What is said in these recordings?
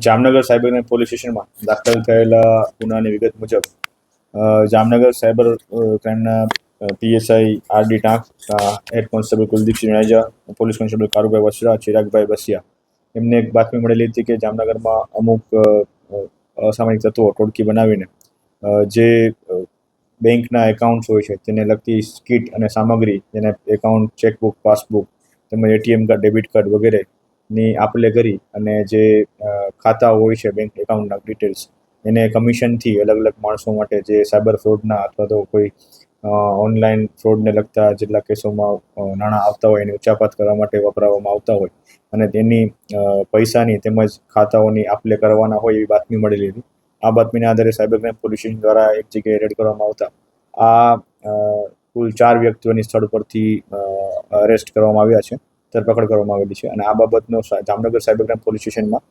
Jamnagar cyber police સ્ટેશનમાં દાખલ થયેલા ગુનાની વિગત મુજબ જામનગર સાયબર ક્રાઇમના PSI RD Tank, head constable Kuldeepsinh Jadeja, police constable Karubhai Vasra, Chiragbhai Basiya એમને એક બાતમી મળેલી હતી કે જામનગરમાં અમુક અસામાજિક તત્વો ટોળકી બનાવીને જે બેંકના એકાઉન્ટ્સ હોય છે તેને લગતી કીટ અને સામગ્રી, જેને એકાઉન્ટ, ચેકબુક, પાસબુક તેમજ એટીએમ કાર્ડ, ડેબિટ કાર્ડ વગેરેની આપ-લે કરી અને જે ખાતા હોય છે બેંક એકાઉન્ટના ડિટેલ્સ એને કમિશનથી અલગ અલગ માણસો માટે જે સાયબર ફ્રોડના અથવા તો કોઈ ઓનલાઈન ફ્રોડને લગતા જેટલા કેસોમાં નાણાં આવતા હોય એની ઉચાપત કરવા માટે વપરાવામાં આવતા હોય અને તેની પૈસાની તેમજ ખાતાઓની આપ-લે કરવાના હોય એવી બાતમી મળેલી હતી. આ બાતમીના આધારે સાયબર ક્રાઇમ પોલીસ સ્ટેશન દ્વારા એક જગ્યાએ રેડ કરવામાં આવતા કુલ 4 વ્યક્તિઓની સ્થળ પરથી અરેસ્ટ કરવામાં આવ્યા છે, ધરપકડ કરવામાં આવેલી છે અને આ બાબતનો જામનગર સાયબર ક્રાઇમ પોલીસ સ્ટેશનમાં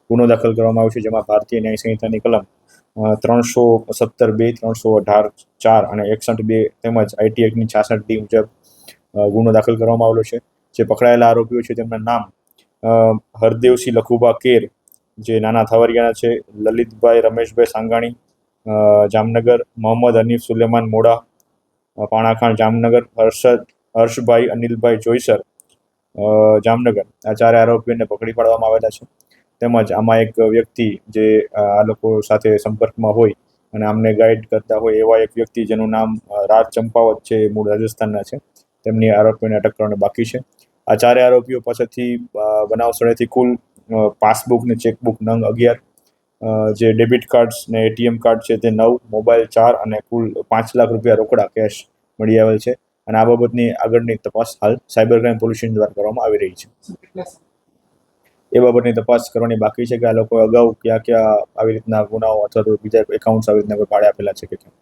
ગુનો દાખલ કરવામાં આવ્યો છે, જેમાં ભારતીય ન્યાય સંહિતાની કલમ 317(2), 318(4) અને 61(2) તેમજ આઈટી એક્ટની 66D મુજબ ગુનો દાખલ કરવામાં આવેલો છે. જે પકડાયેલા આરોપીઓ છે તેમના નામ હરદેવસિંહ લખુભા કેર, જે નાના થાવરિયાના છે, લલિતભાઈ રમેશભાઈ સાંગાણી, જામનગર, મોહમ્મદ હનીફ સુલેમાન મોડા, પાણાખાણ જામનગર, હર્ષભાઈ અનિલભાઈ જોઈસર જામનગર, આ 4 આરોપીઓને પકડી પાડવામાં આવેલા છે. તેમજ આમાં એક વ્યક્તિ જે આ લોકો સાથે સંપર્કમાં હોય અને આમને ગાઈડ કરતા હોય એવા એક વ્યક્તિ જેનું નામ રાજ ચંપાવત છે, મૂળ રાજસ્થાનના છે, તેમની આરોપીઓને અટક કરવાની બાકી છે. આ 4 આરોપીઓ પાસેથી બનાવ સ્થળેથી કુલ પાસબુક ને ચેકબુક નંગ 11, જે ડેબિટ કાર્ડ્સ ને એટીએમ કાર્ડ છે તે 9, મોબાઈલ 4 અને કુલ 5 લાખ રૂપિયા રોકડા કેશ મળી આવેલ છે અને આ બાબતની આગળની તપાસ હાલ સાયબર ક્રાઇમ પોલીસ સ્ટેશન દ્વારા કરવામાં આવી રહી છે. એ બાબતની તપાસ કરવાની બાકી છે કે આ લોકો અગાઉ ક્યાં આવી રીતના ગુનાઓ અથવા તો બીજા એકાઉન્ટ્સ આવી રીતના કોઈ ભાડે આપેલા છે કે કેમ.